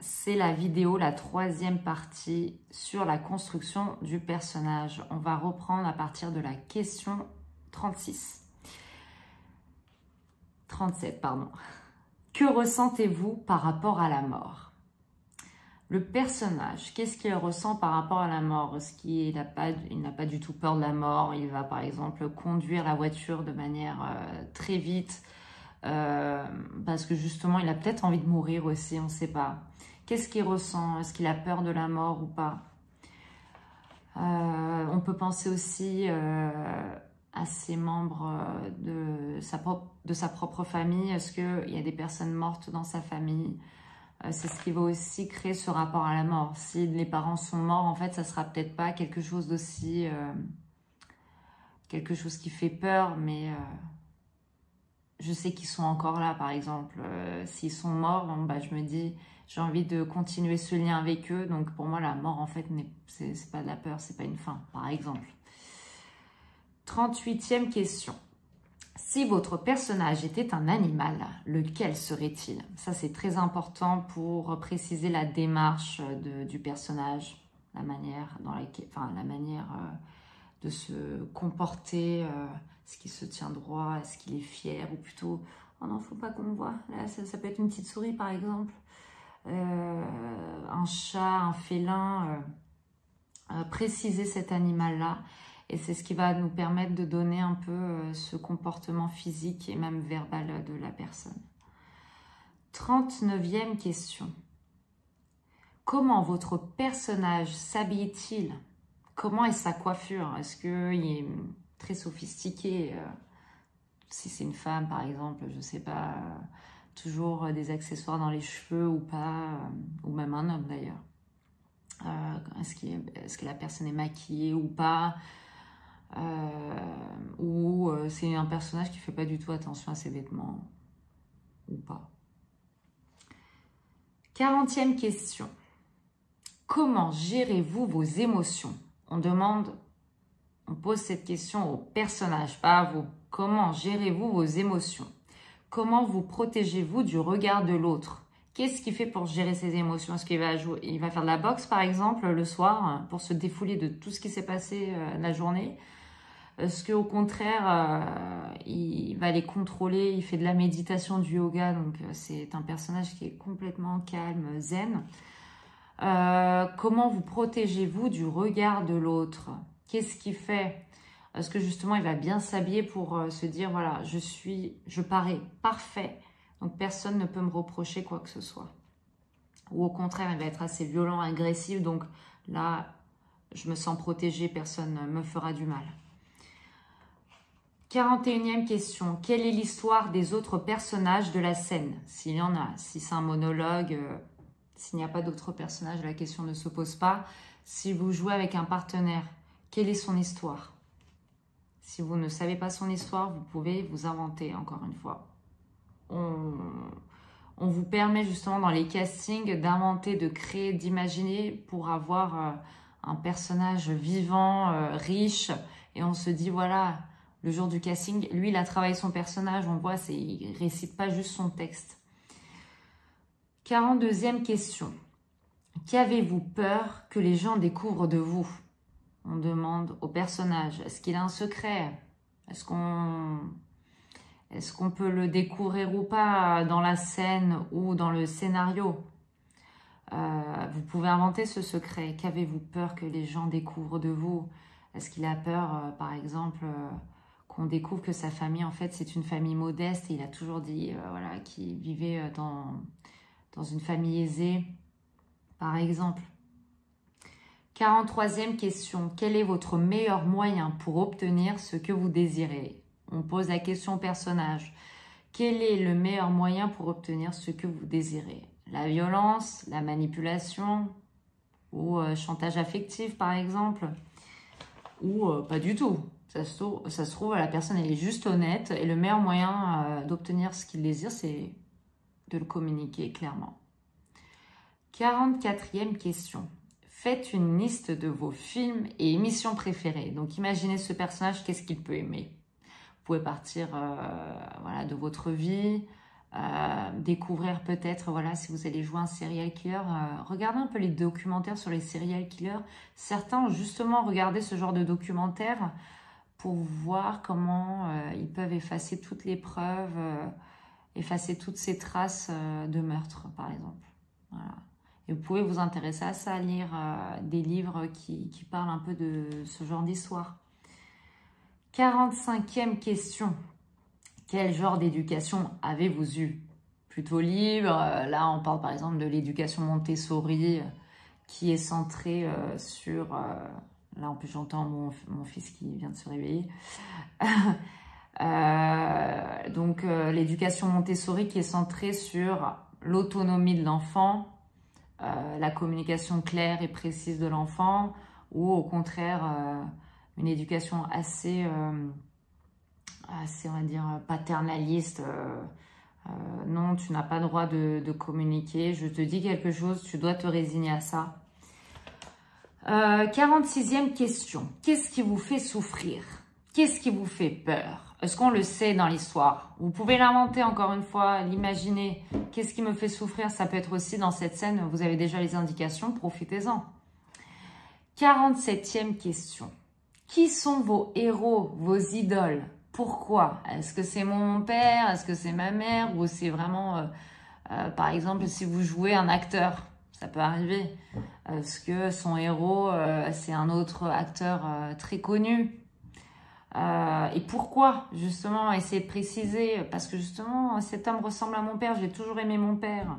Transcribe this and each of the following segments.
c'est la vidéo, la 3e partie sur la construction du personnage. On va reprendre à partir de la question 37, pardon. Que ressentez-vous par rapport à la mort? Le personnage, qu'est-ce qu'il ressent par rapport à la mort? Est-ce qu'il n'a pas du tout peur de la mort? Il va par exemple conduire la voiture de manière très vite parce que justement il a peut-être envie de mourir aussi, on ne sait pas. Qu'est-ce qu'il ressent? Est-ce qu'il a peur de la mort ou pas? On peut penser aussi à ses membres de sa propre famille. Est-ce qu'il y a des personnes mortes dans sa famille? C'est ce qui va aussi créer ce rapport à la mort. Si les parents sont morts, en fait, ça sera peut-être pas quelque chose d'aussi... quelque chose qui fait peur, mais... je sais qu'ils sont encore là, par exemple. S'ils sont morts, bon, bah, je me dis, j'ai envie de continuer ce lien avec eux. Donc, pour moi, la mort, en fait, c'est pas de la peur, c'est pas une fin, par exemple. 38e question. Si votre personnage était un animal, lequel serait-il? Ça, c'est très important pour préciser la démarche du personnage, la manière de se comporter, est-ce qu'il se tient droit, est-ce qu'il est fier, ou plutôt, oh non, faut pas qu'on me voit, là, ça peut être une petite souris par exemple, un chat, un félin, préciser cet animal-là, et c'est ce qui va nous permettre de donner un peu ce comportement physique et même verbal de la personne. 39e question. Comment votre personnage s'habille-t-il? Comment est sa coiffure? Est-ce qu'il est très sophistiqué? Si c'est une femme, par exemple, je ne sais pas, toujours des accessoires dans les cheveux ou pas, ou même un homme d'ailleurs. Est-ce que la personne est maquillée ou pas? Ou c'est un personnage qui ne fait pas du tout attention à ses vêtements ou pas? 40e question. Comment gérez-vous vos émotions? On pose cette question au personnage, pas à vous. Comment gérez-vous vos émotions? Comment vous protégez-vous du regard de l'autre? Qu'est-ce qu'il fait pour gérer ses émotions? Est-ce qu'il va il va faire de la boxe, par exemple, le soir, pour se défouler de tout ce qui s'est passé la journée? Est-ce qu'au contraire, il va les contrôler? Il fait de la méditation, du yoga, donc c'est un personnage qui est complètement calme, zen. Comment vous protégez-vous du regard de l'autre? Qu'est-ce qu'il fait? Est-ce que justement il va bien s'habiller pour se dire voilà, je parais parfait, donc personne ne peut me reprocher quoi que ce soit? Ou au contraire, il va être assez violent, agressif, donc là, je me sens protégée, personne ne me fera du mal. 41e question. Quelle est l'histoire des autres personnages de la scène? S'il y en a, si c'est un monologue, s'il n'y a pas d'autres personnages, la question ne se pose pas. Si vous jouez avec un partenaire, quelle est son histoire? Si vous ne savez pas son histoire, vous pouvez vous inventer, encore une fois. On vous permet justement dans les castings d'inventer, de créer, d'imaginer pour avoir un personnage vivant, riche. Et on se dit, voilà, le jour du casting, lui, il a travaillé son personnage. On voit, il ne récite pas juste son texte. 42e question. Qu'avez-vous peur que les gens découvrent de vous? On demande au personnage. Est-ce qu'il a un secret? Est-ce qu'on peut le découvrir ou pas dans la scène ou dans le scénario? Vous pouvez inventer ce secret. Qu'avez-vous peur que les gens découvrent de vous? Est-ce qu'il a peur, par exemple, qu'on découvre que sa famille, en fait, c'est une famille modeste et il a toujours dit voilà, qu'il vivait dans une famille aisée, par exemple. 43e question. Quel est votre meilleur moyen pour obtenir ce que vous désirez? On pose la question au personnage. Quel est le meilleur moyen pour obtenir ce que vous désirez? La violence, la manipulation ou chantage affectif, par exemple? Ou pas du tout. Ça se trouve, la personne elle est juste honnête et le meilleur moyen d'obtenir ce qu'il désire, c'est de le communiquer clairement. 44e question. Faites une liste de vos films et émissions préférées. Donc, imaginez ce personnage, qu'est-ce qu'il peut aimer? Vous pouvez partir voilà, de votre vie, découvrir peut-être, voilà, si vous allez jouer un serial killer, regardez un peu les documentaires sur les serial killers. Certains ont justement regardé ce genre de documentaires pour voir comment ils peuvent effacer toutes les preuves, effacer toutes ces traces de meurtre, par exemple. Voilà. Et vous pouvez vous intéresser à ça, lire des livres qui parlent un peu de ce genre d'histoire. 45e question. Quel genre d'éducation avez-vous eu? Plutôt libre. Là, on parle par exemple de l'éducation Montessori qui est centrée sur... là, en plus, j'entends mon fils qui vient de se réveiller. Donc, l'éducation Montessori qui est centrée sur l'autonomie de l'enfant, la communication claire et précise de l'enfant, ou au contraire, une éducation assez, on va dire, paternaliste. Non, tu n'as pas le droit de communiquer. Je te dis quelque chose, tu dois te résigner à ça. 46e question. Qu'est-ce qui vous fait souffrir? Qu'est-ce qui vous fait peur? Est-ce qu'on le sait dans l'histoire? Vous pouvez l'inventer encore une fois, l'imaginer. Qu'est-ce qui me fait souffrir? Ça peut être aussi dans cette scène, vous avez déjà les indications, profitez-en. 47e question. Qui sont vos héros, vos idoles? Pourquoi? Est-ce que c'est mon père? Est-ce que c'est ma mère? Ou c'est vraiment, par exemple, si vous jouez un acteur, ça peut arriver. Est-ce que son héros, c'est un autre acteur très connu? Et pourquoi, justement, essayer de préciser? Parce que, justement, cet homme ressemble à mon père, j'ai toujours aimé mon père.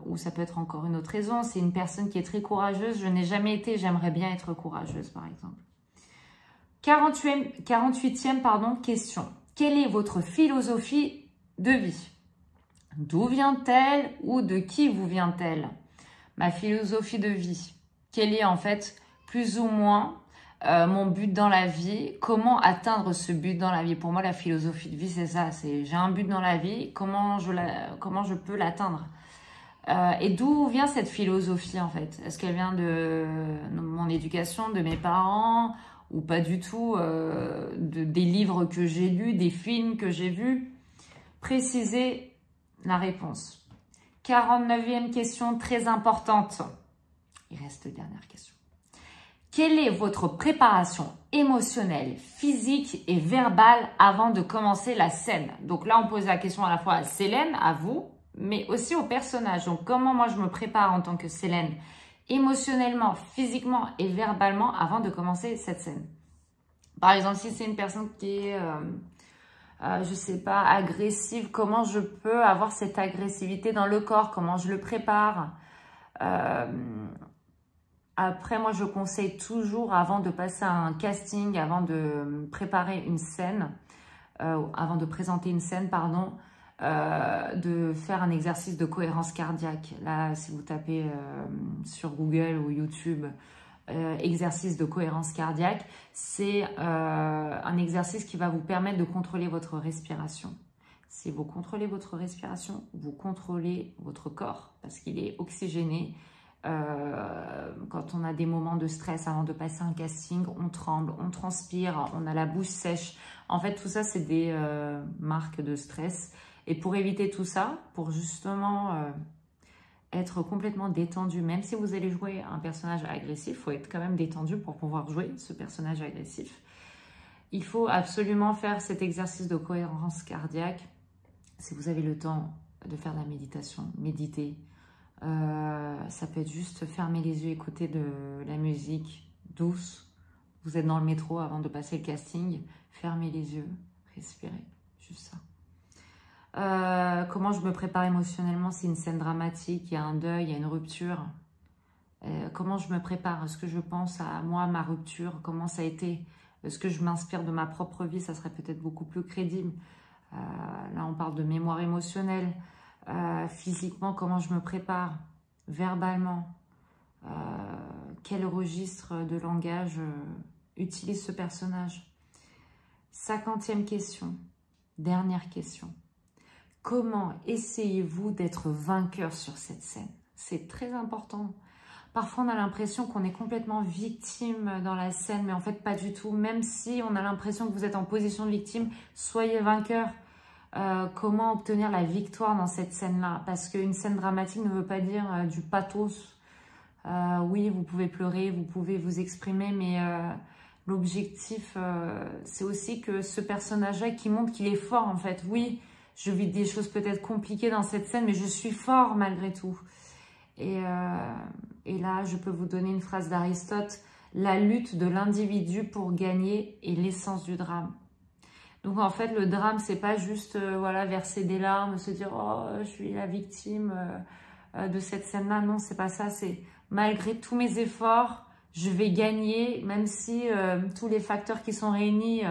Ou ça peut être encore une autre raison, c'est une personne qui est très courageuse, je n'ai jamais été, j'aimerais bien être courageuse, par exemple. 48e question. Quelle est votre philosophie de vie? D'où vient-elle ou de qui vous vient-elle? Ma philosophie de vie. Quel est en fait plus ou moins mon but dans la vie? Comment atteindre ce but dans la vie? Pour moi, la philosophie de vie, c'est ça. C'est j'ai un but dans la vie, comment je peux l'atteindre? Et d'où vient cette philosophie en fait? Est-ce qu'elle vient de mon éducation, de mes parents? Ou pas du tout, des livres que j'ai lus, des films que j'ai vus? Précisez la réponse. 49e question, très importante. Il reste dernière question. Quelle est votre préparation émotionnelle, physique et verbale avant de commencer la scène? Donc là, on pose la question à la fois à Célène, à vous, mais aussi au personnage. Donc comment moi je me prépare en tant que Célène? Émotionnellement, physiquement et verbalement avant de commencer cette scène. Par exemple, si c'est une personne qui est, je sais pas, agressive, comment je peux avoir cette agressivité dans le corps? Comment je le prépare? Après, moi, je conseille toujours, avant de passer à un casting, avant de préparer une scène, avant de présenter une scène, pardon, de faire un exercice de cohérence cardiaque. Là, si vous tapez sur Google ou YouTube, exercice de cohérence cardiaque, c'est un exercice qui va vous permettre de contrôler votre respiration. Si vous contrôlez votre respiration, vous contrôlez votre corps parce qu'il est oxygéné. Quand on a des moments de stress avant de passer un casting, on tremble, on transpire, on a la bouche sèche. En fait, tout ça, c'est des marques de stress. Et pour éviter tout ça, pour justement être complètement détendu, même si vous allez jouer un personnage agressif, il faut être quand même détendu pour pouvoir jouer ce personnage agressif. Il faut absolument faire cet exercice de cohérence cardiaque. Si vous avez le temps de faire de la méditation, méditer. Ça peut être juste fermer les yeux, écouter de la musique douce. Vous êtes dans le métro avant de passer le casting, fermez les yeux, respirez, juste ça. Comment je me prépare émotionnellement? C'est une scène dramatique, il y a un deuil, il y a une rupture. Comment je me prépare? Est-ce que je pense à moi, ma rupture? Comment ça a été? Est-ce que je m'inspire de ma propre vie? Ça serait peut-être beaucoup plus crédible. Là, on parle de mémoire émotionnelle. Physiquement, comment je me prépare? Verbalement, quel registre de langage utilise ce personnage? 50e question, dernière question. Comment essayez-vous d'être vainqueur sur cette scène? C'est très important. Parfois, on a l'impression qu'on est complètement victime dans la scène, mais en fait, pas du tout. Même si on a l'impression que vous êtes en position de victime, soyez vainqueur. comment obtenir la victoire dans cette scène-là. Parce qu'une scène dramatique ne veut pas dire du pathos. Oui, vous pouvez pleurer, vous pouvez vous exprimer, mais l'objectif, c'est aussi que ce personnage-là qui montre qu'il est fort en fait. Oui, je vis des choses peut-être compliquées dans cette scène, mais je suis fort malgré tout. Et là, je peux vous donner une phrase d'Aristote. La lutte de l'individu pour gagner est l'essence du drame. Donc en fait, le drame, c'est pas juste voilà, verser des larmes, se dire « Oh, je suis la victime de cette scène-là ». Non, c'est pas ça. C'est malgré tous mes efforts, je vais gagner, même si tous les facteurs qui sont réunis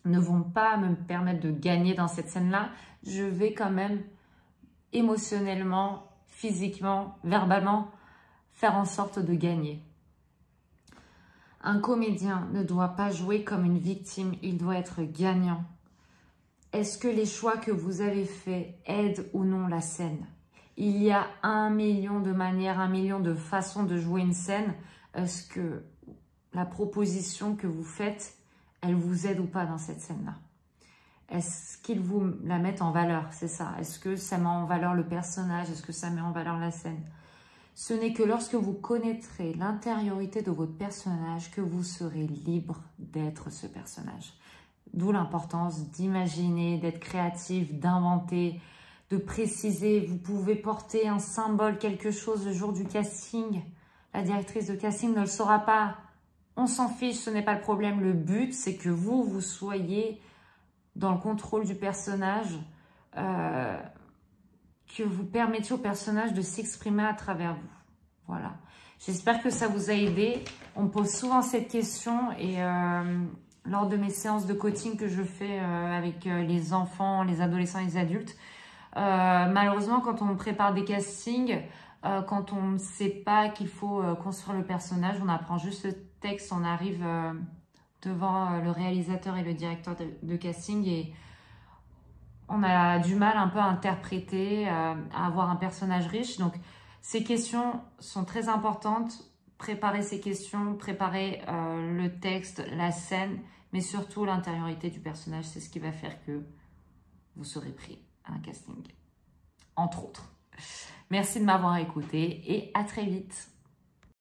ne vont pas me permettre de gagner dans cette scène-là. Je vais quand même émotionnellement, physiquement, verbalement, faire en sorte de gagner. Un comédien ne doit pas jouer comme une victime, il doit être gagnant. Est-ce que les choix que vous avez faits aident ou non la scène? Il y a 1 million de manières, 1 million de façons de jouer une scène. Est-ce que la proposition que vous faites, elle vous aide ou pas dans cette scène-là? Est-ce qu'ils vous la mettent en valeur? C'est ça. Est-ce que ça met en valeur le personnage? Est-ce que ça met en valeur la scène? Ce n'est que lorsque vous connaîtrez l'intériorité de votre personnage que vous serez libre d'être ce personnage. D'où l'importance d'imaginer, d'être créatif, d'inventer, de préciser. Vous pouvez porter un symbole, quelque chose le jour du casting. La directrice de casting ne le saura pas. On s'en fiche, ce n'est pas le problème. Le but, c'est que vous soyez dans le contrôle du personnage, que vous permettiez au personnage de s'exprimer à travers vous. Voilà. J'espère que ça vous a aidé. On me pose souvent cette question et lors de mes séances de coaching que je fais avec les enfants, les adolescents et les adultes, malheureusement, quand on prépare des castings, quand on ne sait pas qu'il faut construire le personnage, on apprend juste le texte, on arrive devant le réalisateur et le directeur de casting et on a du mal un peu à interpréter, à avoir un personnage riche. Donc, ces questions sont très importantes. Préparez ces questions, préparez le texte, la scène, mais surtout l'intériorité du personnage. C'est ce qui va faire que vous serez pris à un casting, entre autres. Merci de m'avoir écouté et à très vite.